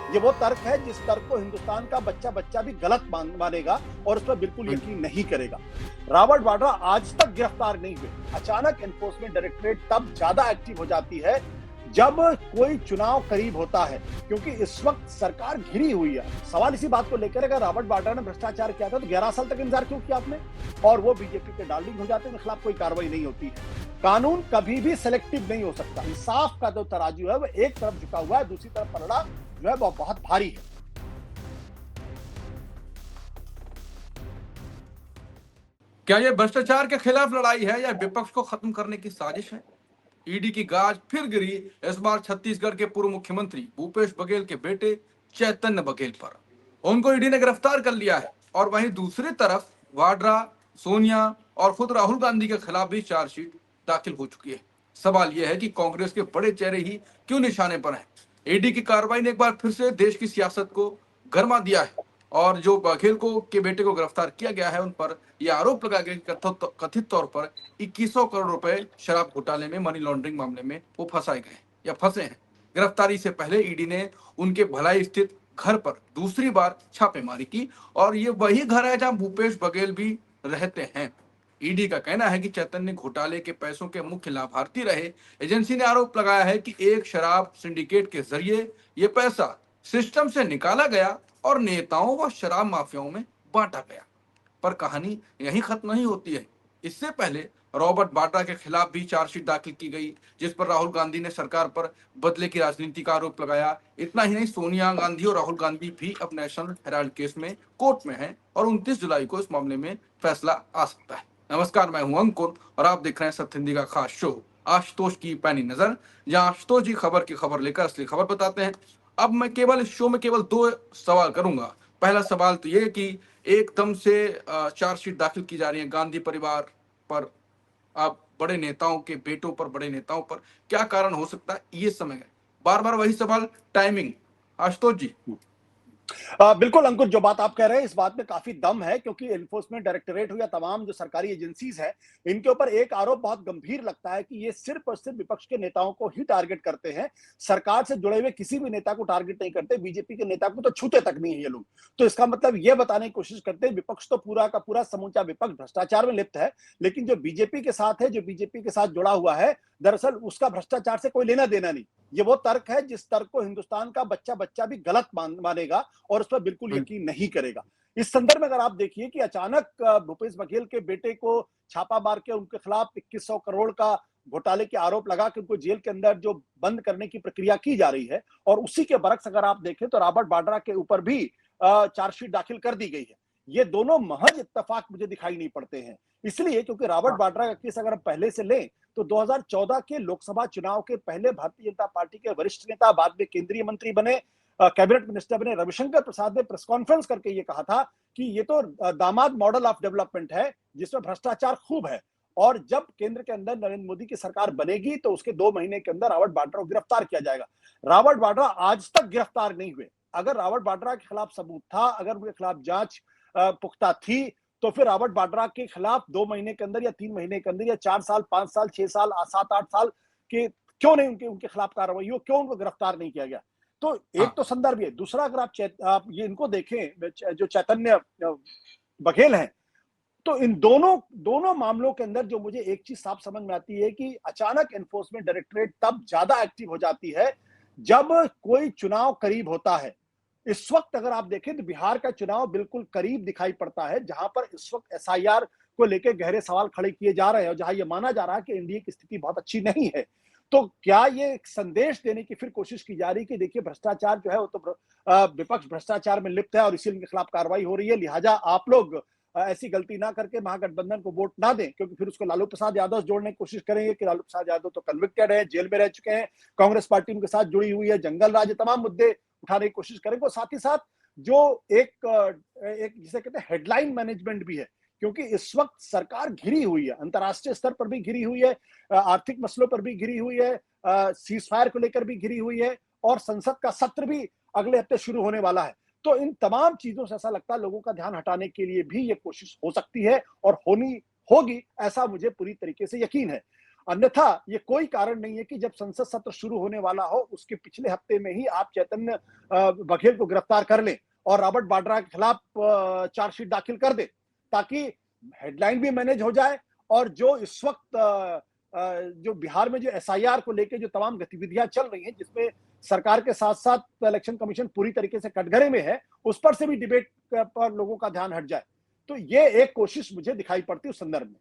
ये वो तर्क है जिस तर्क को हिंदुस्तान का बच्चा बच्चा भी गलत मानेगा और उस पर बिल्कुल यकीन नहीं करेगा। रॉबर्ट वाड्रा आज तक गिरफ्तार नहीं हुए। अचानक एनफोर्समेंट डायरेक्टरेट तब ज्यादा एक्टिव हो जाती है जब कोई चुनाव करीब होता है, क्योंकि इस वक्त सरकार घिरी हुई है। सवाल इसी बात को लेकर, अगर रॉबर्ट वाड्रा ने भ्रष्टाचार किया था तो 11 साल तक इंतजार क्यों किया आपने? और वो बीजेपी के डार्लिंग हो जाते हैं, उनके खिलाफ कोई कार्रवाई नहीं होती है। कानून कभी भी सिलेक्टिव नहीं हो सकता। इंसाफ का जो तराजू है वो एक तरफ झुका हुआ है, दूसरी तरफ पलड़ा जो है वो बहुत भारी है। क्या यह भ्रष्टाचार के खिलाफ लड़ाई है या विपक्ष को खत्म करने की साजिश है? ईडी की गाज फिर गिरी, इस बार छत्तीसगढ़ के पूर्व मुख्यमंत्री भूपेश बघेल के बेटे चैतन्य बघेल पर। उनको ईडी ने गिरफ्तार कर लिया है और वहीं दूसरी तरफ वाड्रा, सोनिया और खुद राहुल गांधी के खिलाफ भी चार्जशीट दाखिल हो चुकी है। सवाल यह है कि कांग्रेस के बड़े चेहरे ही क्यों निशाने पर हैं? ईडी की कार्रवाई ने एक बार फिर से देश की सियासत को गर्मा दिया है और जो बघेल को के बेटे को गिरफ्तार किया गया है, उन पर यह आरोप लगा गया कि कथित तौर पर 2100 करोड़ रुपए शराब घोटाले में, मनी लॉन्ड्रिंग मामले में वो फंसाए गए या फंसे हैं। गिरफ्तारी से पहले ईडी ने उनके भलाई स्थित घर पर दूसरी बार छापेमारी की और ये वही घर है जहां भूपेश बघेल भी रहते हैं। ईडी का कहना है कि चैतन्य घोटाले के पैसों के मुख्य लाभार्थी रहे। एजेंसी ने आरोप लगाया है कि एक शराब सिंडिकेट के जरिए ये पैसा सिस्टम से निकाला गया और नेताओं व शराब माफियाओं में बांटा गया। पर कहानी यहीं खत्म नहीं होती है। इससे पहले रॉबर्ट वाड्रा के खिलाफ भी चार्जशीट दाखिल की गई, जिस पर राहुल गांधी ने सरकार पर बदले की राजनीति का आरोप लगाया। इतना ही नहीं, सोनिया गांधी और राहुल गांधी भी अब नेशनल हेराल्ड केस में कोर्ट में हैं और 29 जुलाई को इस मामले में फैसला आ सकता है। नमस्कार, मैं हूं अंकुर और आप देख रहे हैं सत्य हिंदी का खास शो आशुतोष की पैनी नजर, जहां आशुतोष जी खबर की खबर लेकर असली खबर बताते हैं। अब मैं केवल इस शो में केवल 2 सवाल करूंगा। पहला सवाल तो ये कि एकदम से चार्जशीट दाखिल की जा रही है गांधी परिवार पर, आप बड़े नेताओं के बेटों पर, बड़े नेताओं पर, क्या कारण हो सकता है ये समय है? बार बार वही सवाल, टाइमिंग। आशुतोष जी। बिल्कुल अंकुर, जो बात आप कह रहे हैं इस बात में काफी दम है, क्योंकि एनफोर्समेंट डायरेक्टरेट हो या तमाम जो सरकारी एजेंसीज हैं, इनके ऊपर एक आरोप बहुत गंभीर लगता है कि ये सिर्फ और सिर्फ विपक्ष के नेताओं को ही टारगेट करते हैं। सरकार से जुड़े हुए किसी भी नेता को टारगेट नहीं करते। बीजेपी के नेता को तो छूते तक नहीं है ये लोग। तो इसका मतलब ये बताने की कोशिश करते हैं विपक्ष तो पूरा का पूरा समूचा विपक्ष भ्रष्टाचार में लिप्त है, लेकिन जो बीजेपी के साथ है, जो बीजेपी के साथ जुड़ा हुआ है, दरअसल उसका भ्रष्टाचार से कोई लेना देना नहीं। ये वो तर्क है जिस तर्क को हिंदुस्तान का बच्चा बच्चा भी गलत मानेगा और उस पर बिल्कुल यकीन नहीं करेगा। इस संदर्भ में अगर आप देखिए कि अचानक भूपेश बघेल के बेटे को छापा मार के उनके खिलाफ 2100 करोड़ का घोटाले के आरोप लगा के उनको जेल के अंदर जो बंद करने की प्रक्रिया की जा रही है, और उसी के बरक्स अगर आप देखें तो रॉबर्ट वाड्रा के ऊपर भी चार्जशीट दाखिल कर दी गई है। ये दोनों महज इत्तेफाक मुझे दिखाई नहीं पड़ते हैं, इसलिए क्योंकि रॉबर्ट वाड्रा का केस अगर हम पहले से लें तो 2014 के लोकसभा चुनाव के पहले भारतीय जनता पार्टी के वरिष्ठ नेता, बाद में केंद्रीय मंत्री बने, कैबिनेट मिनिस्टर बने, रविशंकर प्रसाद ने प्रेस कॉन्फ्रेंस करके ये कहा था कि ये तो दामाद मॉडल ऑफ डेवलपमेंट है जिसमें भ्रष्टाचार खूब है, और जब केंद्र के अंदर नरेंद्र मोदी की सरकार बनेगी तो उसके 2 महीने के अंदर रॉबर्ट वाड्रा को गिरफ्तार किया जाएगा। रॉबर्ट वाड्रा आज तक गिरफ्तार नहीं हुए। अगर रॉबर्ट वाड्रा के खिलाफ सबूत था, अगर उनके खिलाफ जांच पुख्ता थी, तो फिर रॉबर्ट वाड्रा के खिलाफ 2 महीने के अंदर या 3 महीने के अंदर या 4 साल, 5 साल, 6 साल, 7-8 साल के क्यों नहीं उनके उनके खिलाफ कार्रवाई हो, क्यों उनको गिरफ्तार नहीं किया गया? तो एक हाँ। तो संदर्भ ये, दूसरा अगर आप ये इनको देखें, जो चैतन्य बघेल हैं, तो इन दोनों दोनों मामलों के अंदर जो मुझे एक चीज साफ समझ में आती है कि अचानक एनफोर्समेंट डायरेक्टरेट तब ज्यादा एक्टिव हो जाती है जब कोई चुनाव करीब होता है। इस वक्त अगर आप देखें तो बिहार का चुनाव बिल्कुल करीब दिखाई पड़ता है, जहां पर इस वक्त एसआईआर को लेकर गहरे सवाल खड़े किए जा रहे हैं और जहां यह माना जा रहा है कि एनडीए की स्थिति बहुत अच्छी नहीं है। तो क्या ये एक संदेश देने की फिर कोशिश की जा रही है कि देखिए भ्रष्टाचार जो है वो तो विपक्ष भ्रष्टाचार में लिप्त है और इसीलिए उनके खिलाफ कार्रवाई हो रही है, लिहाजा आप लोग ऐसी गलती ना करके महागठबंधन को वोट ना दें, क्योंकि फिर उसको लालू प्रसाद यादव से जोड़ने की कोशिश करेंगे कि लालू प्रसाद यादव तो कन्विक्टेड है, जेल में रह चुके हैं, कांग्रेस पार्टी उनके साथ जुड़ी हुई है, जंगल राज, तमाम मुद्दे उठाने की कोशिश करेंगे। और साथ ही साथ जो एक जिसे कहते हैं हेडलाइन मैनेजमेंट भी है, क्योंकि इस वक्त सरकार घिरी हुई है, अंतर्राष्ट्रीय स्तर पर भी घिरी हुई है, आर्थिक मसलों पर भी घिरी हुई है, सीज फायर को लेकर भी घिरी हुई है, और संसद का सत्र भी अगले हफ्ते शुरू होने वाला है। तो इन तमाम चीजों से ऐसा लगता है लोगों का ध्यान हटाने के लिए भी ये कोशिश हो सकती है और होनी होगी, ऐसा मुझे पूरी तरीके से यकीन है। अन्यथा ये कोई कारण नहीं है कि जब संसद सत्र शुरू होने वाला हो उसके पिछले हफ्ते में ही आप चैतन्य बघेल को गिरफ्तार कर लें और रॉबर्ट वाड्रा के खिलाफ चार्जशीट दाखिल कर दे, ताकि हेडलाइन भी मैनेज हो जाए और जो इस वक्त जो बिहार में जो एसआईआर को लेके जो तमाम गतिविधियां चल रही हैं, जिसमें सरकार के साथ साथ इलेक्शन कमीशन पूरी तरीके से कटघरे में है, उस पर से भी डिबेट पर लोगों का ध्यान हट जाए। तो ये एक कोशिश मुझे दिखाई पड़ती है उस संदर्भ में।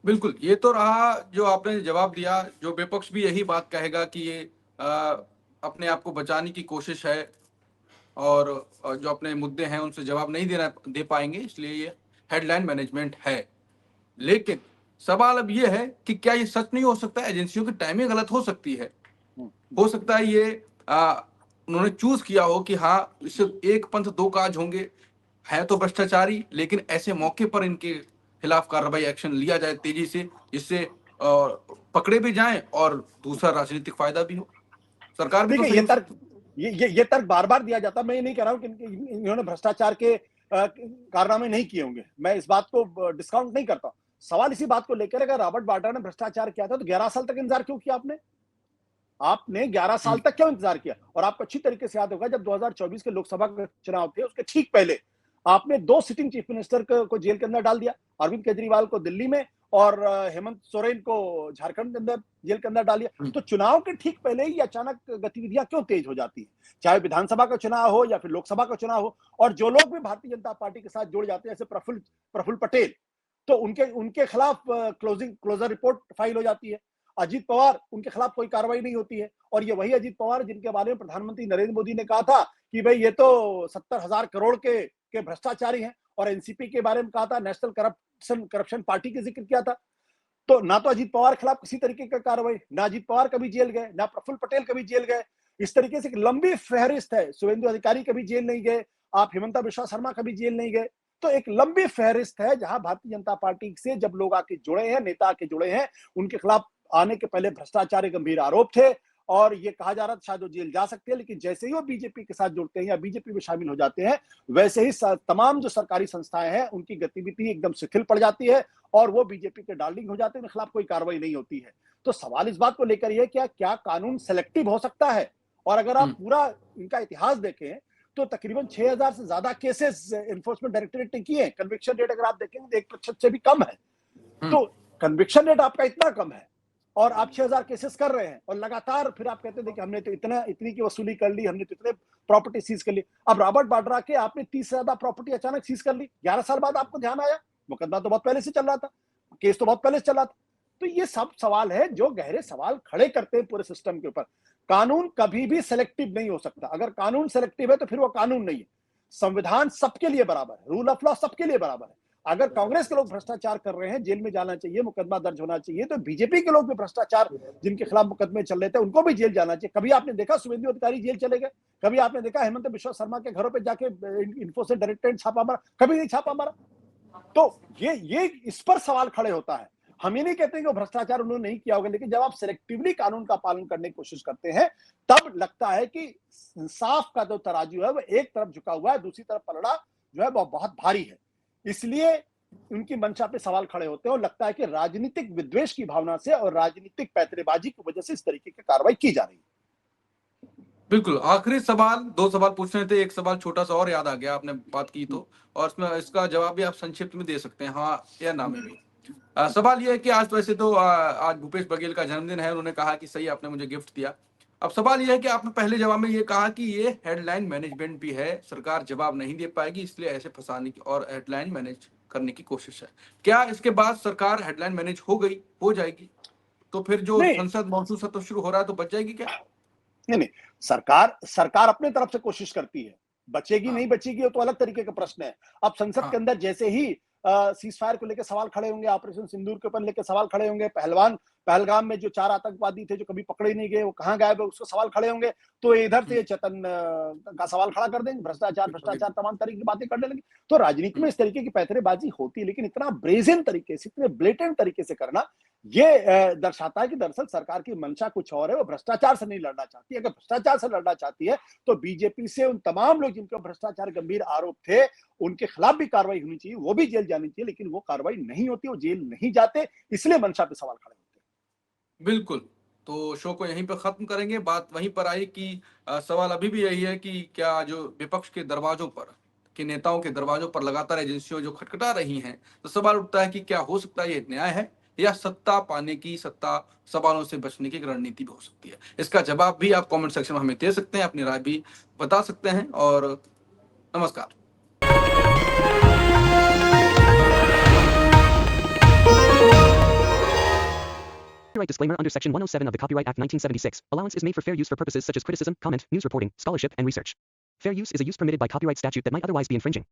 बिल्कुल, ये तो रहा जो आपने जवाब दिया। जो विपक्ष भी यही बात कहेगा कि ये अपने आप को बचाने की कोशिश है और जो अपने मुद्दे हैं उनसे जवाब नहीं दे पाएंगे, इसलिए ये हेडलाइन मैनेजमेंट है। लेकिन सवाल अब ये है कि क्या ये सच नहीं हो सकता? एजेंसियों की टाइमिंग गलत हो सकती है। हो सकता है ये उन्होंने चूज किया हो कि हाँ, इससे एक पंथ दो काज होंगे, है तो भ्रष्टाचारी, लेकिन ऐसे मौके पर इनके खिलाफ कार्रवाई एक्शन लिया जाए तेजी से, जिससे पकड़े भी जाएं और दूसरा राजनीतिक फायदा भी हो। सरकार भी तो देखिए, ये तर्क बार बार दिया जाता है। मैं ये नहीं कह रहा हूं कि इन्होंने भ्रष्टाचार के कारनामे नहीं किए होंगे, मैं इस बात को डिस्काउंट नहीं करता। सवाल इसी बात को लेकर, अगर रॉबर्ट वाड्रा ने भ्रष्टाचार किया था तो 11 साल तक इंतजार क्यों किया आपने 11 साल तक क्यों इंतजार किया? और आपको अच्छी तरीके से याद होगा, जब 2024 के लोकसभा के चुनाव थे उसके ठीक पहले आपने 2 सिटिंग चीफ मिनिस्टर को जेल के अंदर डाल दिया, अरविंद केजरीवाल को दिल्ली में और हेमंत सोरेन को झारखंड के अंदर जेल के अंदर डाल दिया। तो चुनाव के ठीक पहले ही अचानक गतिविधियां क्यों तेज हो जाती है, चाहे विधानसभा का चुनाव हो या फिर लोकसभा का चुनाव हो। और जो लोग भी भारतीय जनता पार्टी के साथ जुड़ जाते हैं, जैसे प्रफुल्ल पटेल, तो उनके खिलाफ क्लोजर रिपोर्ट फाइल हो जाती है। अजीत पवार, उनके खिलाफ कोई कार्रवाई नहीं होती है। और ये वही अजीत पवार जिनके बारे में प्रधानमंत्री नरेंद्र मोदी ने कहा था कि भाई ये तो 70,000 करोड़ के भ्रष्टाचारी हैं, और एनसीपी के बारे में कहा था, नेशनल करप्शन पार्टी का जिक्र किया था। तो ना तो अजीत पवार के खिलाफ किसी तरीके का कार्रवाई, ना अजीत पवार कभी जेल गए, ना प्रफुल्ल पटेल कभी जेल गए। इस तरीके से एक लंबी फहरिस्त है। शुभेंदु अधिकारी कभी जेल नहीं गए, आप हिमंता बिश्वा शर्मा कभी जेल नहीं गए। तो एक लंबी फहरिस्त है जहां भारतीय जनता पार्टी से जब लोग आके जुड़े हैं, नेता आके जुड़े हैं, उनके खिलाफ आने के पहले भ्रष्टाचार के गंभीर आरोप थे और ये कहा जा रहा था शायद वो जेल जा सकते हैं। लेकिन जैसे ही वो बीजेपी के साथ जुड़ते हैं या बीजेपी में शामिल हो जाते हैं, वैसे ही तमाम जो सरकारी संस्थाएं हैं उनकी गतिविधि एकदम शिथिल पड़ जाती है और वो बीजेपी के डार्लिंग हो जाते हैं, उनके खिलाफ कोई कार्रवाई नहीं होती है। तो सवाल इस बात को लेकर ये क्या कानून सेलेक्टिव हो सकता है? और अगर आप पूरा इनका इतिहास देखें तो तकरीबन 6,000 से ज्यादा केसेस एनफोर्समेंट डायरेक्टरेट ने किए हैं। कन्विक्शन रेट अगर आप देखेंगे 1% से भी कम है। तो कन्विक्शन रेट आपका इतना कम है और आप 6,000 केसेस कर रहे हैं और लगातार फिर आप कहते हैं कि हमने तो इतनी की वसूली कर ली, हमने तो इतने प्रॉपर्टी सीज कर ली। अब रॉबर्ट वाड्रा के आपने 30 से ज्यादा प्रॉपर्टी अचानक सीज कर ली, 11 साल बाद आपको ध्यान आया। मुकदमा तो बहुत पहले से चल रहा था, केस तो बहुत पहले से चल रहा था। तो ये सब सवाल है जो गहरे सवाल खड़े करते हैं पूरे सिस्टम के ऊपर। कानून कभी भी सेलेक्टिव नहीं हो सकता। अगर कानून सेलेक्टिव है तो फिर वो कानून नहीं है। संविधान सबके लिए बराबर है, रूल ऑफ लॉ सबके लिए बराबर है। अगर कांग्रेस के लोग भ्रष्टाचार कर रहे हैं, जेल में जाना चाहिए, मुकदमा दर्ज होना चाहिए, तो बीजेपी के लोग भी भ्रष्टाचार जिनके खिलाफ मुकदमे चल रहे थे उनको भी जेल जाना चाहिए। कभी आपने देखा शुभेंदु अधिकारी जेल चले गए? कभी आपने देखा हेमंत बिश्वा शर्मा के घरों पे जाके इन्फोसिस डायरेक्टर ने छापा मारा? कभी नहीं छापा मारा। तो ये इस पर सवाल खड़े होता है। हम ये नहीं कहते कि वो भ्रष्टाचार उन्होंने नहीं किया होगा, लेकिन जब आप सिलेक्टिवली कानून का पालन करने की कोशिश करते हैं तब लगता है कि इंसाफ का जो तराजू है वो एक तरफ झुका हुआ है, दूसरी तरफ पलड़ा जो है वो बहुत भारी है। इसलिए उनकी मंशा पे सवाल खड़े होते हैं और लगता है कि राजनीतिक विद्वेष की भावना से और राजनीतिक पैंतरेबाजी की वजह से इस तरीके की कार्रवाई की जा रही है। बिल्कुल, आखिरी सवाल, 2 सवाल पूछने थे, एक सवाल छोटा सा और याद आ गया, आपने बात की तो, और इसमें इसका जवाब भी आप संक्षिप्त में दे सकते हैं, हाँ या ना में भी। सवाल ये है कि आज वैसे तो आज भूपेश बघेल का जन्मदिन है, उन्होंने कहा कि सही आपने मुझे गिफ्ट दिया। अब सवाल ये है कि आपने पहले जवाब में ये कहा कि ये हेडलाइन मैनेजमेंट भी है, सरकार जवाब नहीं दे पाएगी, इसलिए ऐसे फंसाने की और हेडलाइन मैनेज करने की कोशिश है। क्या इसके बाद सरकार हेडलाइन मैनेज हो जाएगी तो फिर जो नहीं संसद मॉनसून सत्र शुरू हो रहा है तो बच जाएगी क्या? नहीं, सरकार अपने तरफ से कोशिश करती है। बचेगी नहीं बचेगी तो अलग तरीके का प्रश्न है। अब संसद के अंदर जैसे ही सीज फायर को लेकर सवाल खड़े होंगे, ऑपरेशन सिंदूर के ऊपर लेकर सवाल खड़े होंगे, पहलगाम में जो 4 आतंकवादी थे जो कभी पकड़े नहीं गए वो कहां गायब है, उसको सवाल खड़े होंगे, तो इधर से चेतन का सवाल खड़ा कर देंगे, भ्रष्टाचार तमाम तरह की बातें करने लगे। तो राजनीति में इस तरीके की पैंतरेबाजी होती है, लेकिन इतना ब्रेजन तरीके से, इतने ब्लेटेंट तरीके से करना, ये दर्शाता है कि दरअसल सरकार की मंशा कुछ और है, वो भ्रष्टाचार से नहीं लड़ना चाहती। अगर भ्रष्टाचार से लड़ना चाहती है, तो बीजेपी से उन तमाम लोग जिनके भ्रष्टाचार गंभीर आरोप थे, उनके खिलाफ भी कार्रवाई होनी चाहिए, वो भी जेल जानी चाहिए, लेकिन वो कार्रवाई नहीं होती, वो जेल नहीं जाते, इसलिए मंशा पे सवाल खड़े होते हैं। बिल्कुल। तो शो को यहीं पे खत्म करेंगे। बात वहीं पर आई कि सवाल अभी भी यही है कि क्या जो विपक्ष के दरवाजों पर, के नेताओं के दरवाजों पर लगातार एजेंसियों जो खटखटा रही हैं, तो सवाल उठता है कि क्या हो सकता है ये न्याय है या सत्ता पाने की, सत्ता सवालों से बचने की एक रणनीति भी हो सकती है। इसका जवाब भी आप कमेंट सेक्शन में हमें दे सकते हैं, अपनी राय भी बता सकते हैं और नमस्कार। Copyright disclaimer under Section 107 of the Copyright Act 1976. Allowance is made for fair use for purposes such as criticism, comment, news reporting, scholarship, and research. Fair use is a use permitted by copyright statute that might otherwise be infringing.